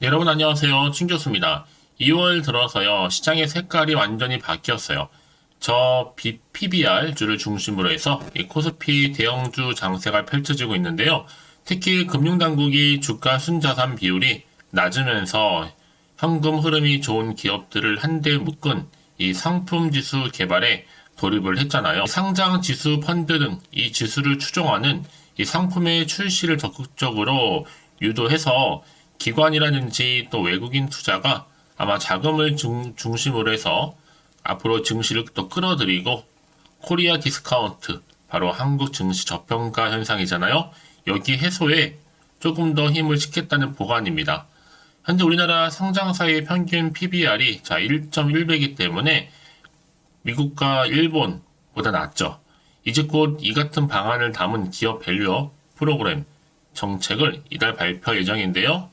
여러분 안녕하세요. 친교수입니다. 2월 들어서요. 시장의 색깔이 완전히 바뀌었어요. 저 PBR주를 중심으로 해서 이 코스피 대형주 장세가 펼쳐지고 있는데요. 특히 금융당국이 주가 순자산 비율이 낮으면서 현금 흐름이 좋은 기업들을 한데 묶은 이 상품지수 개발에 돌입을 했잖아요. 상장지수 펀드 등 이 지수를 추종하는 이 상품의 출시를 적극적으로 유도해서 기관이라든지 또 외국인 투자가 아마 자금을 중심으로 해서 앞으로 증시를 또 끌어들이고 코리아 디스카운트, 바로 한국 증시 저평가 현상이잖아요. 여기 해소에 조금 더 힘을 싣겠다는 보관입니다. 현재 우리나라 상장사의 평균 PBR이 1.1배이기 때문에 미국과 일본보다 낮죠. 이제 곧 이 같은 방안을 담은 기업 밸류업 프로그램 정책을 이달 발표 예정인데요.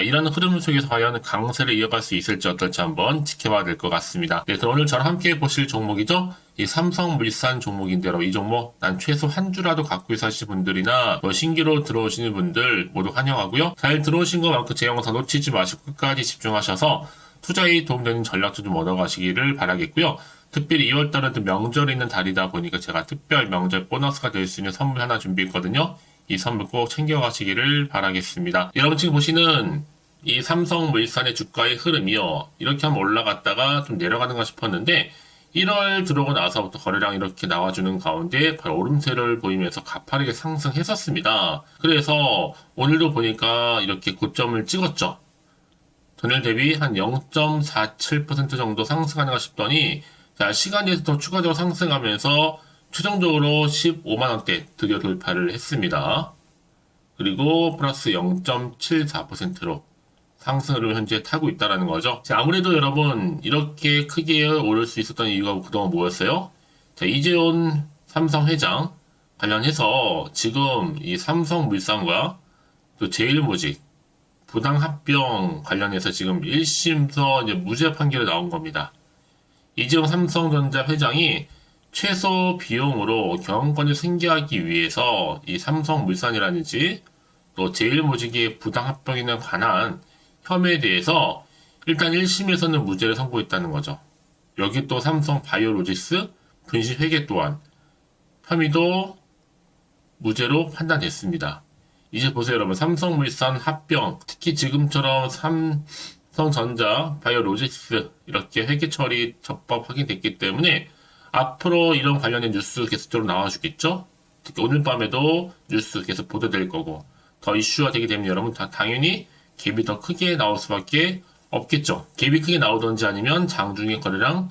이런 흐름 속에서 과연 강세를 이어갈 수 있을지 어떨지 한번 지켜봐야 될 것 같습니다. 네, 그럼 오늘 저랑 함께 보실 종목이죠. 이 삼성물산 종목인데요. 이 종목 난 최소 한 주라도 갖고 있어 하시는 분들이나 신규로 들어오시는 분들 모두 환영하고요. 잘 들어오신 것만큼 제 영상 놓치지 마시고 끝까지 집중하셔서 투자에 도움되는 전략도 좀 얻어가시기를 바라겠고요. 특별히 2월달은 또 명절이 있는 달이다 보니까 제가 특별 명절 보너스가 될 수 있는 선물 하나 준비했거든요. 이 선물 꼭 챙겨가시기를 바라겠습니다. 여러분 지금 보시는 이 삼성물산의 주가의 흐름이요. 이렇게 한번 올라갔다가 좀 내려가는가 싶었는데 1월 들어오고 나서부터 거래량 이렇게 나와주는 가운데 바로 오름세를 보이면서 가파르게 상승했었습니다. 그래서 오늘도 보니까 이렇게 고점을 찍었죠. 전일 대비 한 0.47% 정도 상승하는가 싶더니 시간에서 더 추가적으로 상승하면서 최종적으로 15만원대 드디어 돌파를 했습니다. 그리고 플러스 0.74%로 상승을 현재 타고 있다는 거죠. 아무래도 여러분 이렇게 크게 오를 수 있었던 이유가 그동안 뭐였어요? 이재용 삼성 회장 관련해서 지금 이 삼성물산과 또 제일모직 부당합병 관련해서 지금 1심서 이제 무죄 판결이 나온 겁니다. 이재용 삼성전자 회장이 최소 비용으로 경영권을 승계하기 위해서 이 삼성물산이라든지 또 제일모직의 부당합병에 관한 혐의에 대해서 일단 1심에서는 무죄를 선고했다는 거죠. 여기 또 삼성바이오로직스 분식회계 또한 혐의도 무죄로 판단됐습니다. 이제 보세요 여러분, 삼성물산 합병, 특히 지금처럼 삼성전자 바이오로직스 이렇게 회계 처리 적법 확인됐기 때문에 앞으로 이런 관련된 뉴스 계속적으로 나와주겠죠? 특히 오늘 밤에도 뉴스 계속 보도될 거고 더 이슈가 되게 되면 여러분 당연히 갭이 더 크게 나올 수밖에 없겠죠. 갭이 크게 나오든지 아니면 장중에 거래량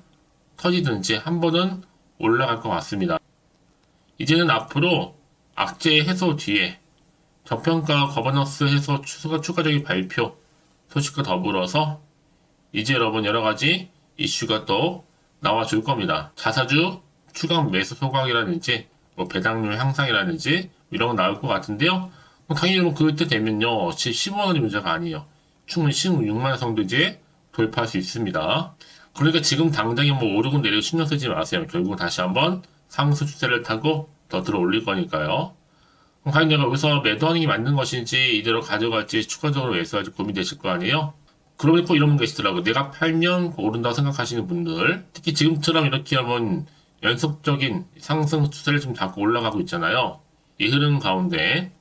터지든지 한 번은 올라갈 것 같습니다. 이제는 앞으로 악재 해소 뒤에 저평가 거버넌스 해소 추가적인 발표 소식과 더불어서 이제 여러분 여러가지 이슈가 또 나와줄 겁니다. 자사주 추가 매수 소각이라든지 배당률 향상이라든지 이런 거 나올 것 같은데요. 당연히 여러분 그때 되면요 15만원이 문제가 아니에요. 충분히 16만원 정도 이제 돌파할 수 있습니다. 그러니까 지금 당장에 오르고 내리고 신경 쓰지 마세요. 결국은 다시 한번 상승 추세를 타고 더 들어 올릴 거니까요. 과연 내가 여기서 매도하는 게 맞는 것인지 이대로 가져갈지 추가적으로 매수할지 고민되실 거 아니에요? 그러면 꼭 이런 분 계시더라고요. 내가 팔면 오른다고 생각하시는 분들, 특히 지금처럼 이렇게 하면 연속적인 상승 추세를 좀 잡고 올라가고 있잖아요. 이 흐름 가운데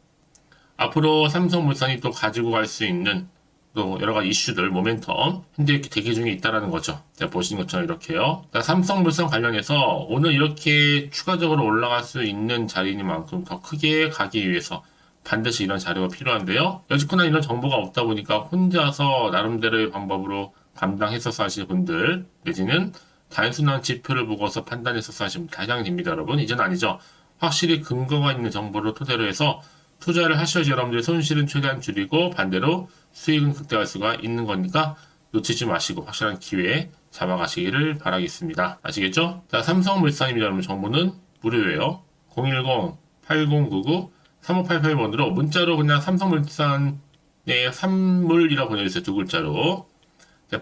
앞으로 삼성물산이 또 가지고 갈 수 있는 또 여러 가지 이슈들, 모멘텀 현재 이렇게 대기 중에 있다는 거죠. 제가 보시는 것처럼 이렇게요. 삼성물산 관련해서 오늘 이렇게 추가적으로 올라갈 수 있는 자리니만큼 더 크게 가기 위해서 반드시 이런 자료가 필요한데요. 여지껏 이런 정보가 없다 보니까 혼자서 나름대로의 방법으로 감당했어서 하시는 분들 내지는 단순한 지표를 보고서 판단했어서 하시면 다양히 됩니다. 여러분 이제는 아니죠. 확실히 근거가 있는 정보를 토대로 해서 투자를 하셔야지 여러분들의 손실은 최대한 줄이고 반대로 수익은 극대화할 수가 있는 거니까 놓치지 마시고 확실한 기회에 잡아가시기를 바라겠습니다. 아시겠죠? 삼성물산입니다. 여러분 정보는 무료예요. 010-8099-3588번으로 문자로 그냥 삼성물산의 산물이라고 보내주세요. 두 글자로.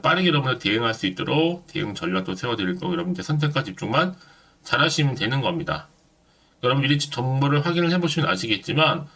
빠르게 여러분들 대응할 수 있도록 대응 전략도 세워드릴 거고 여러분들 선택과 집중만 잘 하시면 되는 겁니다. 여러분 미리 정보를 확인을 해보시면 아시겠지만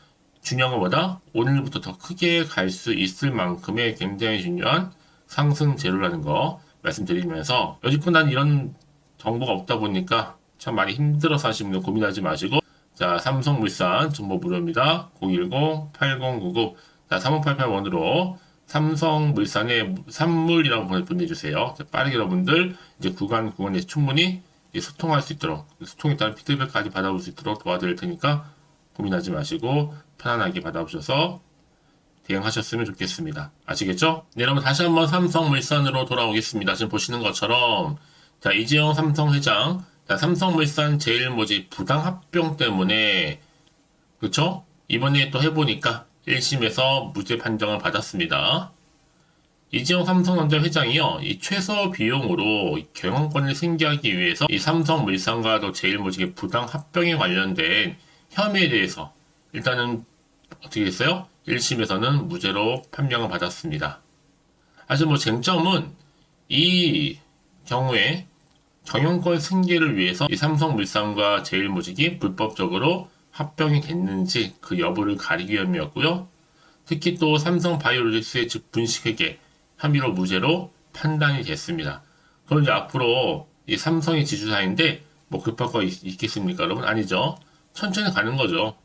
중요한 것보다 오늘부터 더 크게 갈 수 있을 만큼의 굉장히 중요한 상승 재료라는 거 말씀드리면서 여지껏 난 이런 정보가 없다 보니까 참 많이 힘들어서 하시는 분들 고민하지 마시고, 자, 삼성물산 정보 무료입니다. 010-8099. 자, 3588번으로 삼성물산의 산물이라고 보내주세요. 자, 빠르게 여러분들 이제 구간에 충분히 소통할 수 있도록, 소통에 따른 피드백까지 받아볼 수 있도록 도와드릴 테니까 고민하지 마시고 편안하게 받아보셔서 대응하셨으면 좋겠습니다. 아시겠죠? 네, 여러분 다시 한번 삼성물산으로 돌아오겠습니다. 지금 보시는 것처럼, 자, 이재용 삼성회장, 자, 삼성물산 제일모직 부당합병 때문에, 그쵸? 이번에 또 해보니까 1심에서 무죄 판정을 받았습니다. 이재용 삼성전자 회장이요, 이 최소 비용으로 이 경영권을 승계하기 위해서 이 삼성물산과도 제일모직의 부당합병에 관련된 혐의에 대해서 일단은 어떻게 됐어요? 1심에서는 무죄로 판명을 받았습니다. 사실 뭐 쟁점은 이 경우에 경영권 승계를 위해서 이 삼성물산과 제일모직이 불법적으로 합병이 됐는지 그 여부를 가리기 위함이었고요. 특히 또 삼성바이오로직스의 즉 분식회계 혐의로 무죄로 판단이 됐습니다. 그럼 이제 앞으로 이 삼성이 지주사인데 뭐 급할 거 있겠습니까, 여러분? 아니죠. 천천히 가는 거죠.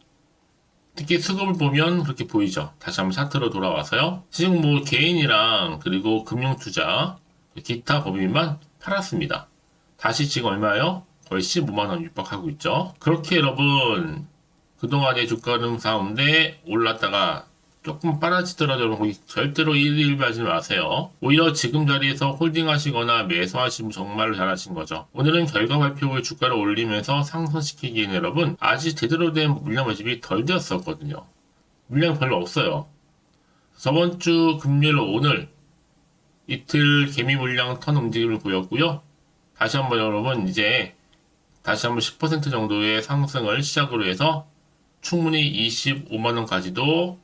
특히 수급을 보면 그렇게 보이죠. 다시 한번 차트로 돌아와서요. 지금 뭐 개인이랑 그리고 금융투자, 기타 법인만 팔았습니다. 다시 지금 얼마예요? 거의 15만원 육박하고 있죠. 그렇게 여러분 그동안의 주가 흐름 가운데 올랐다가 조금 빨아지더라도 여러분 절대로 일일비하지 마세요. 오히려 지금 자리에서 홀딩하시거나 매수하시면 정말로 잘하신 거죠. 오늘은 결과 발표 후에 주가를 올리면서 상승시키기에는 여러분 아직 제대로 된 물량 매집이 덜 되었었거든요. 물량 별로 없어요. 저번 주 금요일 오늘 이틀 개미 물량 턴 움직임을 보였고요. 다시 한번 여러분 이제 다시 한번 10% 정도의 상승을 시작으로 해서 충분히 25만원까지도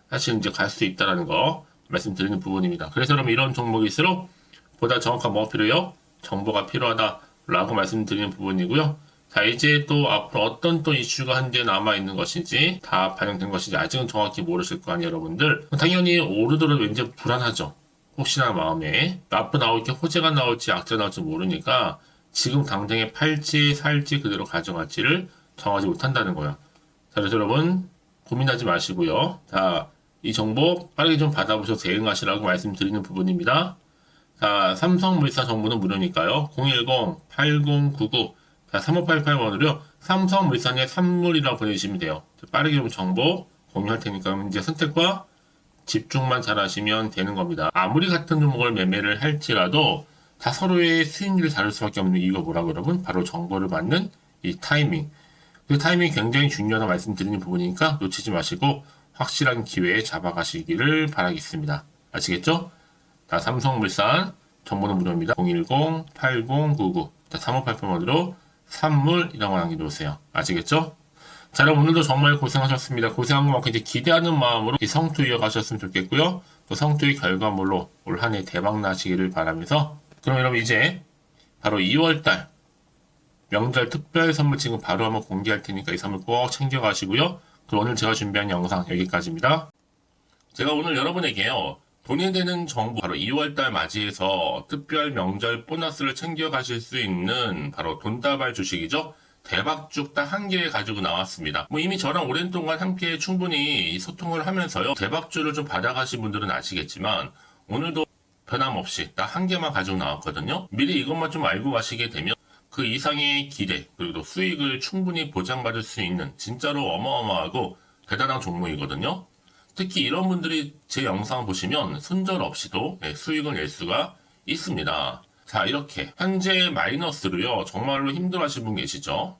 사실 이제 갈 수 있다는 거 말씀드리는 부분입니다. 그래서 여러분 이런 종목일수록 보다 정확한 뭐가 필요해요? 정보가 필요하다라고 말씀드리는 부분이고요. 자, 이제 또 앞으로 어떤 또 이슈가 현재 남아있는 것인지 다 반영된 것인지 아직은 정확히 모르실 거 아니에요, 여러분들. 당연히 오르더라도 왠지 불안하죠. 혹시나 마음에 앞으로 나올게 호재가 나올지 악재가 나올지 모르니까 지금 당장에 팔지 살지 그대로 가져갈지를 정하지 못한다는 거야. 자, 그래서 여러분 고민하지 마시고요. 자, 이 정보 빠르게 좀 받아보셔서 대응하시라고 말씀드리는 부분입니다. 자, 삼성물산 정보는 무료니까요. 010-8099 자, 3588번으로요. 삼성물산의 산물이라고 보내주시면 돼요. 빠르게 좀 정보 공유할 테니까 이제 선택과 집중만 잘 하시면 되는 겁니다. 아무리 같은 종목을 매매를 할지라도 다 서로의 수익률을 다를 수밖에 없는 이유가 뭐라고 여러분? 바로 정보를 받는 이 타이밍. 그 타이밍이 굉장히 중요하다고 말씀드리는 부분이니까 놓치지 마시고 확실한 기회에 잡아가시기를 바라겠습니다. 아시겠죠? 자, 삼성물산 정보는 무료입니다. 010-8099 자, 3588번으로 산물이라고 남겨놓으세요. 아시겠죠? 자, 여러분 오늘도 정말 고생하셨습니다. 고생한 것만큼 이제 기대하는 마음으로 이 성투 이어가셨으면 좋겠고요. 또 성투의 결과물로 올 한 해 대박 나시기를 바라면서 그럼 여러분 이제 바로 2월달 명절 특별 선물 지금 바로 한번 공개할 테니까 이 선물 꼭 챙겨가시고요. 그럼 오늘 제가 준비한 영상 여기까지입니다. 제가 오늘 여러분에게요. 돈이 되는 정보 바로 2월달 맞이해서 특별 명절 보너스를 챙겨가실 수 있는 바로 돈다발 주식이죠. 대박죽 딱 한 개 가지고 나왔습니다. 뭐 이미 저랑 오랜 동안 함께 충분히 소통을 하면서요. 대박주를 좀 받아가신 분들은 아시겠지만 오늘도 변함없이 딱 한 개만 가지고 나왔거든요. 미리 이것만 좀 알고 가시게 되면 그 이상의 기대 그리고 또 수익을 충분히 보장받을 수 있는 진짜로 어마어마하고 대단한 종목이거든요. 특히 이런 분들이 제 영상 보시면 손절 없이도 수익을 낼 수가 있습니다. 자, 이렇게 현재 마이너스로요. 정말로 힘들어하시는 분 계시죠?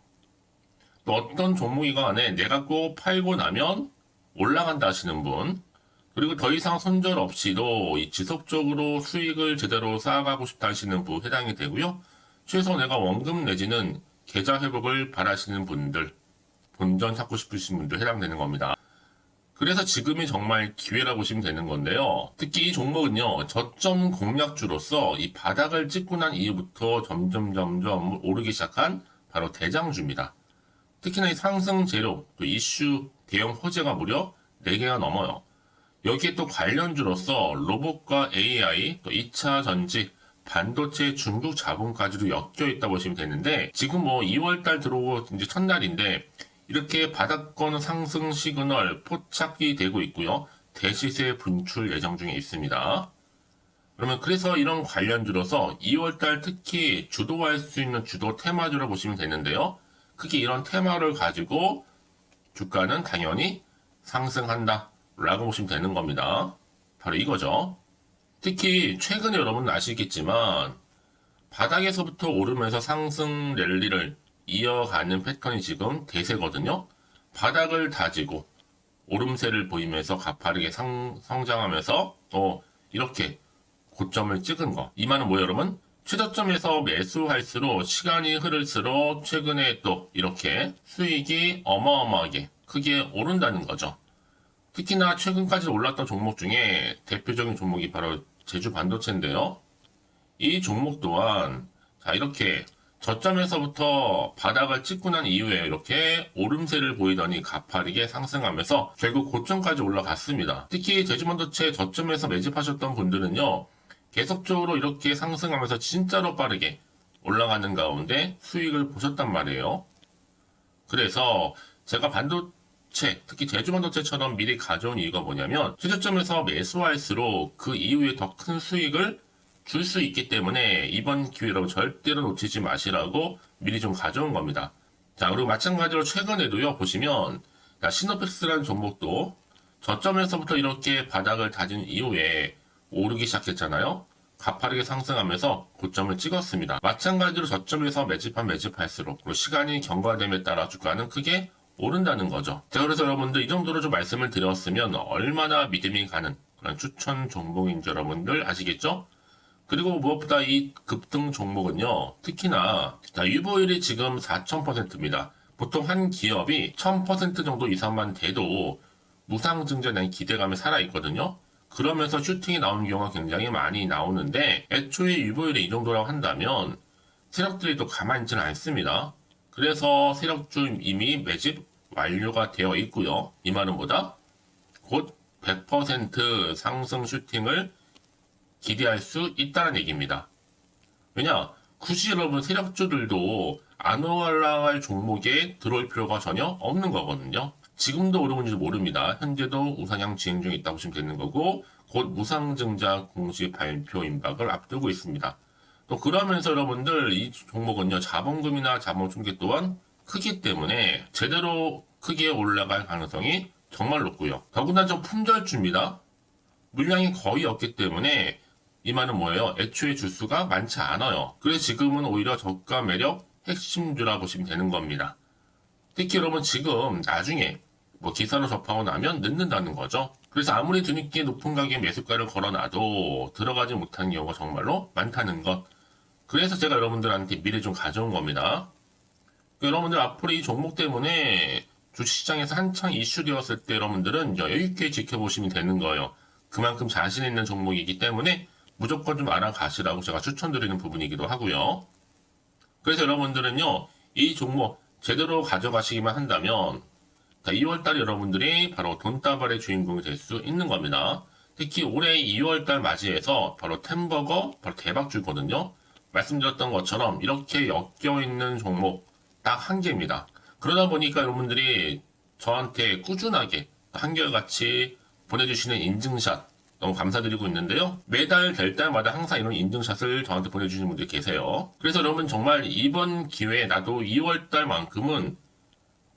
또 어떤 종목이건 간에 내가 꼭 팔고 나면 올라간다 하시는 분, 그리고 더 이상 손절 없이도 지속적으로 수익을 제대로 쌓아가고 싶다 하시는 분 해당이 되고요. 최소 내가 원금 내지는 계좌 회복을 바라시는 분들, 본전 찾고 싶으신 분들 해당되는 겁니다. 그래서 지금이 정말 기회라 보시면 되는 건데요. 특히 이 종목은요, 저점 공략주로서 이 바닥을 찍고 난 이후부터 점점 오르기 시작한 바로 대장주입니다. 특히나 이 상승 재료, 또 이슈 대형 호재가 무려 4개가 넘어요. 여기에 또 관련주로서 로봇과 AI, 또 2차 전지, 반도체 중국 자본까지도 엮여 있다 보시면 되는데, 지금 뭐 2월달 들어오고 이제 첫날인데 이렇게 바닥권 상승 시그널 포착이 되고 있고요. 대시세 분출 예정 중에 있습니다. 그러면 그래서 이런 관련주로서 2월달 특히 주도할 수 있는 주도 테마주로 보시면 되는데요. 크게 이런 테마를 가지고 주가는 당연히 상승한다 라고 보시면 되는 겁니다. 바로 이거죠. 특히 최근에 여러분 아시겠지만 바닥에서부터 오르면서 상승 랠리를 이어가는 패턴이 지금 대세거든요. 바닥을 다지고 오름세를 보이면서 가파르게 성장하면서 이렇게 고점을 찍은 거. 이 말은 뭐예요, 여러분? 최저점에서 매수할수록 시간이 흐를수록 최근에 또 이렇게 수익이 어마어마하게 크게 오른다는 거죠. 특히나 최근까지 올랐던 종목 중에 대표적인 종목이 바로 제주 반도체인데요. 이 종목 또한 자 이렇게 저점에서부터 바닥을 찍고 난 이후에 이렇게 오름세를 보이더니 가파르게 상승하면서 결국 고점까지 올라갔습니다. 특히 제주반도체 저점에서 매집하셨던 분들은요. 계속적으로 이렇게 상승하면서 진짜로 빠르게 올라가는 가운데 수익을 보셨단 말이에요. 그래서 제가 반도체, 특히 제주반도체처럼 미리 가져온 이유가 뭐냐면 최저점에서 매수할수록 그 이후에 더 큰 수익을 줄 수 있기 때문에 이번 기회로 절대로 놓치지 마시라고 미리 좀 가져온 겁니다. 자, 그리고 마찬가지로 최근에도요, 보시면, 시노펙스라는 종목도 저점에서부터 이렇게 바닥을 다진 이후에 오르기 시작했잖아요. 가파르게 상승하면서 고점을 찍었습니다. 마찬가지로 저점에서 매집할수록 그리고 시간이 경과됨에 따라 주가는 크게 오른다는 거죠. 자, 그래서 여러분들 이 정도로 좀 말씀을 드렸으면 얼마나 믿음이 가는 그런 추천 종목인지 여러분들 아시겠죠? 그리고 무엇보다 이 급등 종목은요, 특히나, 유보율이 지금 4000%입니다. 보통 한 기업이 1000% 정도 이상만 돼도 무상증자에 대한 기대감이 살아있거든요. 그러면서 슈팅이 나오는 경우가 굉장히 많이 나오는데, 애초에 유보율이 이 정도라고 한다면, 세력들이 또 가만히 있지는 않습니다. 그래서 세력주 이미 매집 완료가 되어 있고요. 이 말은 뭐다? 곧 100% 상승 슈팅을 기대할 수 있다는 얘기입니다. 왜냐? 굳이 여러분 세력주들도 안 올라갈 종목에 들어올 필요가 전혀 없는 거거든요. 지금도 오르고 있는지 모릅니다. 현재도 우상향 진행 중에 있다고 보시면 되는 거고 곧 무상증자 공시 발표 임박을 앞두고 있습니다. 또 그러면서 여러분들 이 종목은요. 자본금이나 자본 충격 또한 크기 때문에 제대로 크게 올라갈 가능성이 정말 높고요. 더군다나 좀 품절주입니다. 물량이 거의 없기 때문에 이 말은 뭐예요? 애초에 주수가 많지 않아요. 그래서 지금은 오히려 저가 매력 핵심주라 보시면 되는 겁니다. 특히 여러분 지금 나중에 뭐 기사로 접하고 나면 늦는다는 거죠. 그래서 아무리 뒤늦게 높은 가격에 매수가를 걸어놔도 들어가지 못하는 경우가 정말로 많다는 것. 그래서 제가 여러분들한테 미리 좀 가져온 겁니다. 여러분들 앞으로 이 종목 때문에 주식시장에서 한창 이슈되었을 때 여러분들은 여유있게 지켜보시면 되는 거예요. 그만큼 자신 있는 종목이기 때문에 무조건 좀 알아가시라고 제가 추천드리는 부분이기도 하고요. 그래서 여러분들은요, 이 종목 제대로 가져가시기만 한다면 2월달 여러분들이 바로 돈다발의 주인공이 될 수 있는 겁니다. 특히 올해 2월달 맞이해서 바로 템버거 바로 대박주거든요. 말씀드렸던 것처럼 이렇게 엮여있는 종목 딱 한 개입니다. 그러다 보니까 여러분들이 저한테 꾸준하게 한결같이 보내주시는 인증샷 너무 감사드리고 있는데요. 매달 될 때마다 항상 이런 인증샷을 저한테 보내주시는 분들이 계세요. 그래서 여러분 정말 이번 기회에 나도 2월달만큼은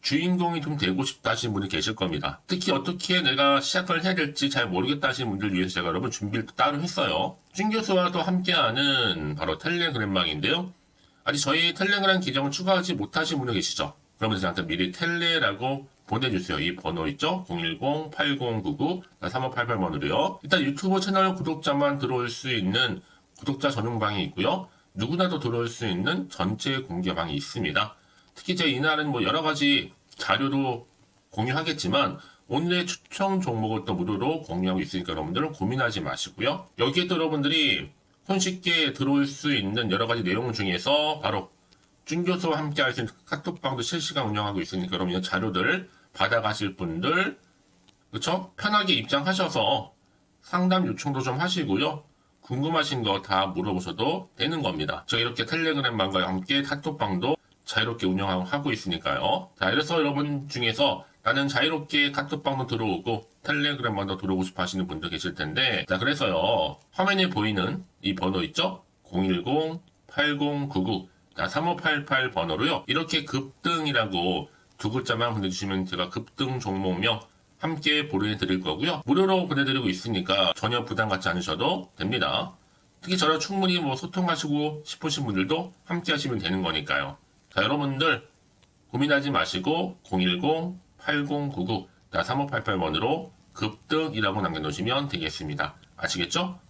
주인공이 좀 되고 싶다 하시는 분이 계실 겁니다. 특히 어떻게 내가 시작을 해야 될지 잘 모르겠다 하시는 분들 위해서 제가 여러분 준비를 따로 했어요. 준 교수와도 함께하는 바로 텔레그램방인데요. 아직 저희 텔레그램 계정을 추가하지 못하신 분이 계시죠? 그러면 저한테 미리 텔레라고 보내주세요. 이 번호 있죠? 010-8099-3588번으로요. 일단 유튜브 채널 구독자만 들어올 수 있는 구독자 전용방이 있고요. 누구나도 들어올 수 있는 전체 공개방이 있습니다. 특히 제 이날은 뭐 여러 가지 자료도 공유하겠지만 오늘의 추천 종목을 또 무료로 공유하고 있으니까 여러분들은 고민하지 마시고요. 여기에 또 여러분들이 손쉽게 들어올 수 있는 여러 가지 내용 중에서 바로 준 교수와 함께 할 수 있는 카톡방도 실시간 운영하고 있으니까 여러분 이 자료들 받아가실 분들, 그쵸? 편하게 입장하셔서 상담 요청도 좀 하시고요. 궁금하신 거 다 물어보셔도 되는 겁니다. 저 이렇게 텔레그램방과 함께 카톡방도 자유롭게 운영하고 있으니까요. 자, 이래서 여러분 중에서 나는 자유롭게 카톡방도 들어오고 텔레그램방도 들어오고 싶어 하시는 분도 계실 텐데, 자, 그래서요. 화면에 보이는 이 번호 있죠? 010-8099-3588 번호로요. 이렇게 급등이라고 두 글자만 보내주시면 제가 급등 종목명 함께 보내드릴 거고요. 무료로 보내드리고 있으니까 전혀 부담 갖지 않으셔도 됩니다. 특히 저랑 충분히 소통하시고 싶으신 분들도 함께 하시면 되는 거니까요. 자, 여러분들 고민하지 마시고 010-8099-3588번으로 급등이라고 남겨놓으시면 되겠습니다. 아시겠죠?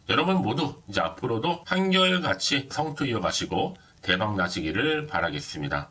여러분 모두 이제 앞으로도 한결같이 성투 이어가시고 대박 나시기를 바라겠습니다.